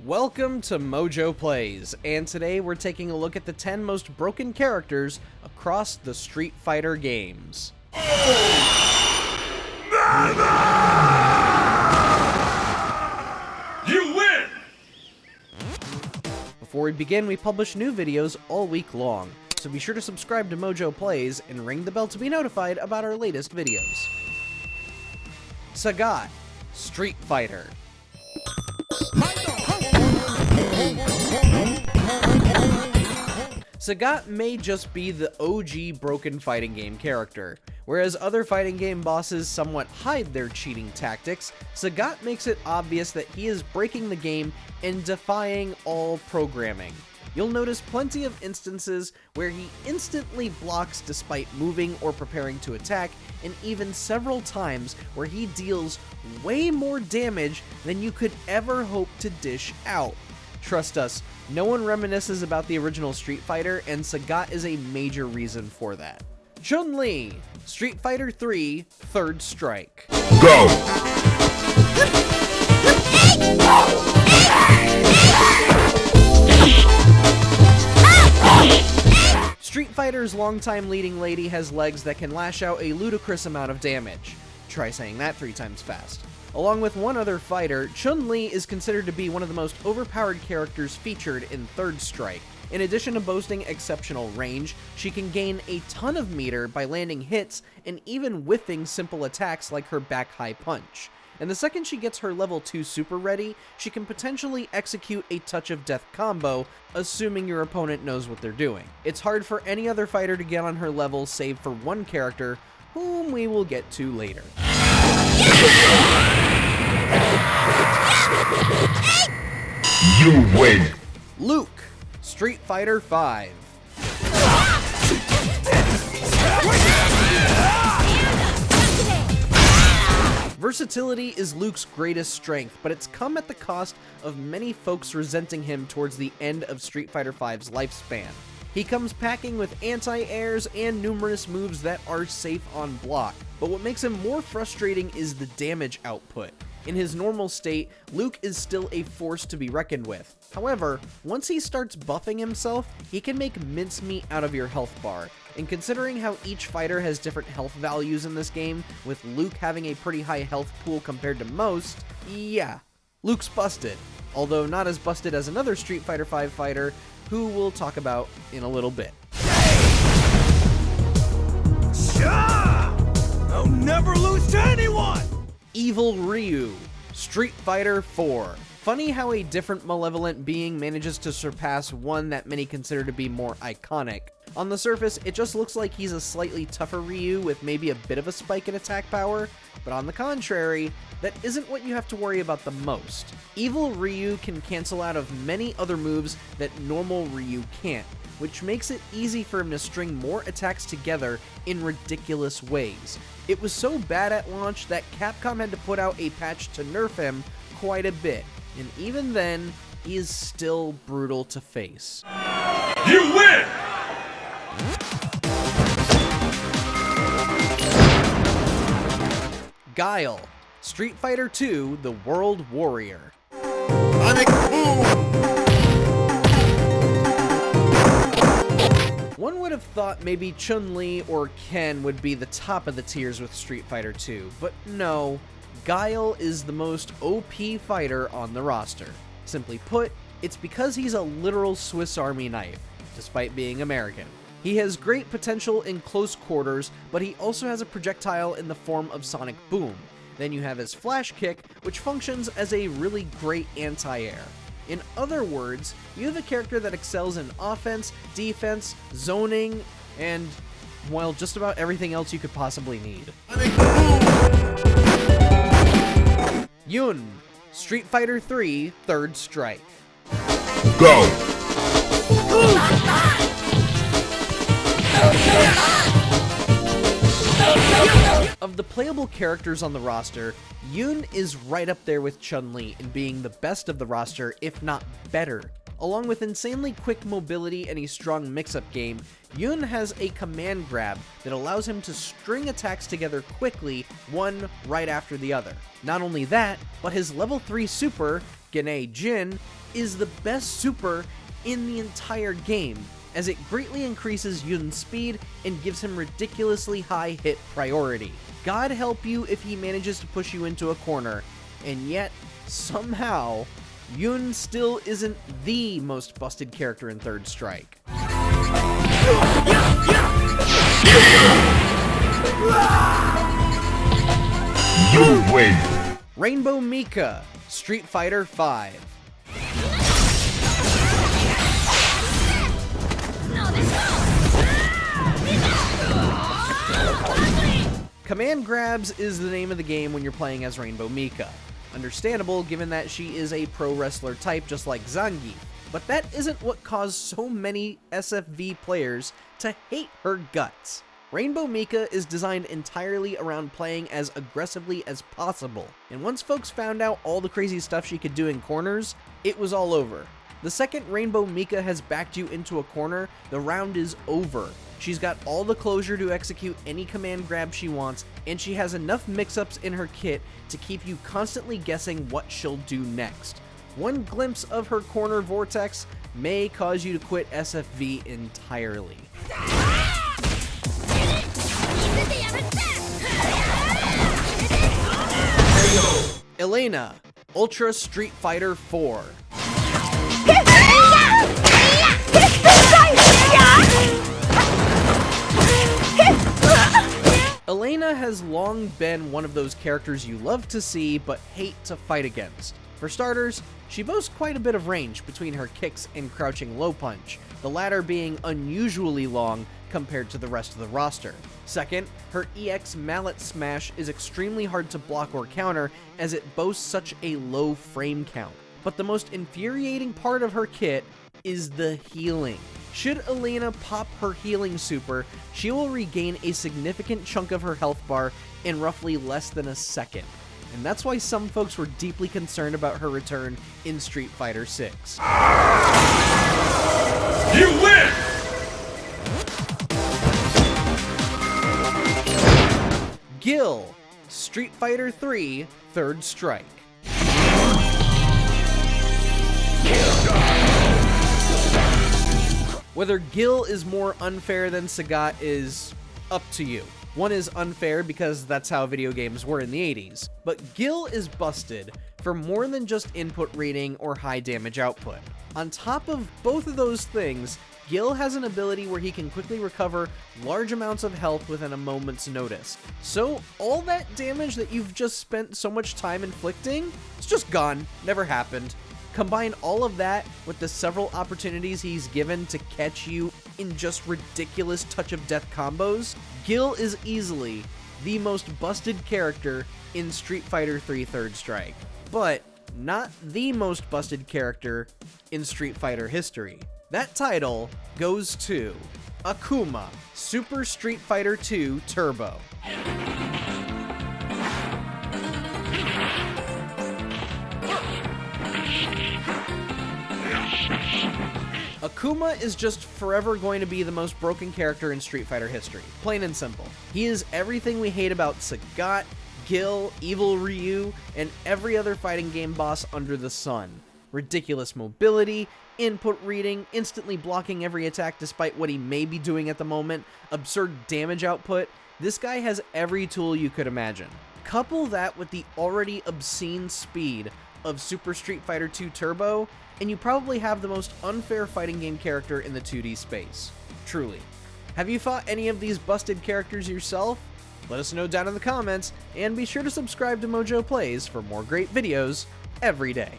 Welcome to Mojo Plays, and today we're taking a look at the 10 most broken characters across the Street Fighter games. You win! Before we begin, we publish new videos all week long, so be sure to subscribe to Mojo Plays and ring the bell to be notified about our latest videos. Sagat, Street Fighter. Sagat may just be the OG broken fighting game character. Whereas other fighting game bosses somewhat hide their cheating tactics, Sagat makes it obvious that he is breaking the game and defying all programming. You'll notice plenty of instances where he instantly blocks despite moving or preparing to attack, and even several times where he deals way more damage than you could ever hope to dish out. Trust us, no one reminisces about the original Street Fighter, and Sagat is a major reason for that. Chun-Li, Street Fighter 3, Third Strike. Go! Street Fighter's longtime leading lady has legs that can lash out a ludicrous amount of damage. Try saying that 3 times fast. Along with one other fighter, Chun-Li is considered to be one of the most overpowered characters featured in Third Strike. In addition to boasting exceptional range, she can gain a ton of meter by landing hits and even whiffing simple attacks like her back high punch. And the second she gets her level 2 super ready, she can potentially execute a touch of death combo, assuming your opponent knows what they're doing. It's hard for any other fighter to get on her level save for one character, whom we will get to later. You win! Luke, Street Fighter 5. Versatility is Luke's greatest strength, but it's come at the cost of many folks resenting him towards the end of Street Fighter V's lifespan. He comes packing with anti-airs and numerous moves that are safe on block, but what makes him more frustrating is the damage output. In his normal state, Luke is still a force to be reckoned with. However, once he starts buffing himself, he can make mincemeat out of your health bar. And considering how each fighter has different health values in this game, with Luke having a pretty high health pool compared to most, yeah, Luke's busted. Although not as busted as another Street Fighter V fighter, who we'll talk about in a little bit. I'll never lose to anyone! Evil Ryu, Street Fighter 4. Funny how a different malevolent being manages to surpass one that many consider to be more iconic. On the surface, it just looks like he's a slightly tougher Ryu with maybe a bit of a spike in attack power, but on the contrary, that isn't what you have to worry about the most. Evil Ryu can cancel out of many other moves that normal Ryu can't, which makes it easy for him to string more attacks together in ridiculous ways. It was so bad at launch that Capcom had to put out a patch to nerf him quite a bit, and even then, he is still brutal to face. You win! Guile, Street Fighter 2, The World Warrior. One would have thought maybe Chun-Li or Ken would be the top of the tiers with Street Fighter 2, but no, Guile is the most OP fighter on the roster. Simply put, it's because he's a literal Swiss Army knife, despite being American. He has great potential in close quarters, but he also has a projectile in the form of Sonic Boom. Then you have his Flash Kick, which functions as a really great anti-air. In other words, you have a character that excels in offense, defense, zoning, and, well, just about everything else you could possibly need. Yun, Street Fighter 3, Third Strike. Go! Of the playable characters on the roster, Yun is right up there with Chun-Li in being the best of the roster, if not better. Along with insanely quick mobility and a strong mix-up game, Yun has a command grab that allows him to string attacks together quickly, one right after the other. Not only that, but his level 3 super, Gane Jin, is the best super in the entire game, as it greatly increases Yun's speed and gives him ridiculously high hit priority. God help you if he manages to push you into a corner, and yet, somehow, Yun still isn't the most busted character in Third Strike. You win. Rainbow Mika, Street Fighter V. Command grabs is the name of the game when you're playing as Rainbow Mika. Understandable given that she is a pro wrestler type just like Zangief, but that isn't what caused so many SFV players to hate her guts. Rainbow Mika is designed entirely around playing as aggressively as possible, and once folks found out all the crazy stuff she could do in corners, it was all over. The second Rainbow Mika has backed you into a corner, the round is over. She's got all the closure to execute any command grab she wants, and she has enough mix-ups in her kit to keep you constantly guessing what she'll do next. One glimpse of her corner vortex may cause you to quit SFV entirely. Elena, Ultra Street Fighter 4. Elena has long been one of those characters you love to see but hate to fight against. For starters, she boasts quite a bit of range between her kicks and crouching low punch, the latter being unusually long compared to the rest of the roster. Second, her EX mallet smash is extremely hard to block or counter as it boasts such a low frame count. But the most infuriating part of her kit is the healing. Should Elena pop her healing super, she will regain a significant chunk of her health bar in roughly less than a second. And that's why some folks were deeply concerned about her return in Street Fighter 6. You win! Gil, Street Fighter 3, Third Strike. Whether Gil is more unfair than Sagat is up to you. One is unfair because that's how video games were in the 80s, but Gil is busted for more than just input reading or high damage output. On top of both of those things, Gil has an ability where he can quickly recover large amounts of health within a moment's notice. So all that damage that you've just spent so much time inflicting, it's just gone, never happened. Combine all of that with the several opportunities he's given to catch you in just ridiculous touch of death combos, Gil is easily the most busted character in Street Fighter 3 Third Strike, but not the most busted character in Street Fighter history. That title goes to Akuma, Super Street Fighter 2 Turbo. Akuma is just forever going to be the most broken character in Street Fighter history, plain and simple. He is everything we hate about Sagat, Gil, Evil Ryu, and every other fighting game boss under the sun. Ridiculous mobility, input reading, instantly blocking every attack despite what he may be doing at the moment, absurd damage output. This guy has every tool you could imagine. Couple that with the already obscene speed of Super Street Fighter 2 Turbo, and you probably have the most unfair fighting game character in the 2D space. Truly. Have you fought any of these busted characters yourself? Let us know down in the comments, and be sure to subscribe to Mojo Plays for more great videos every day.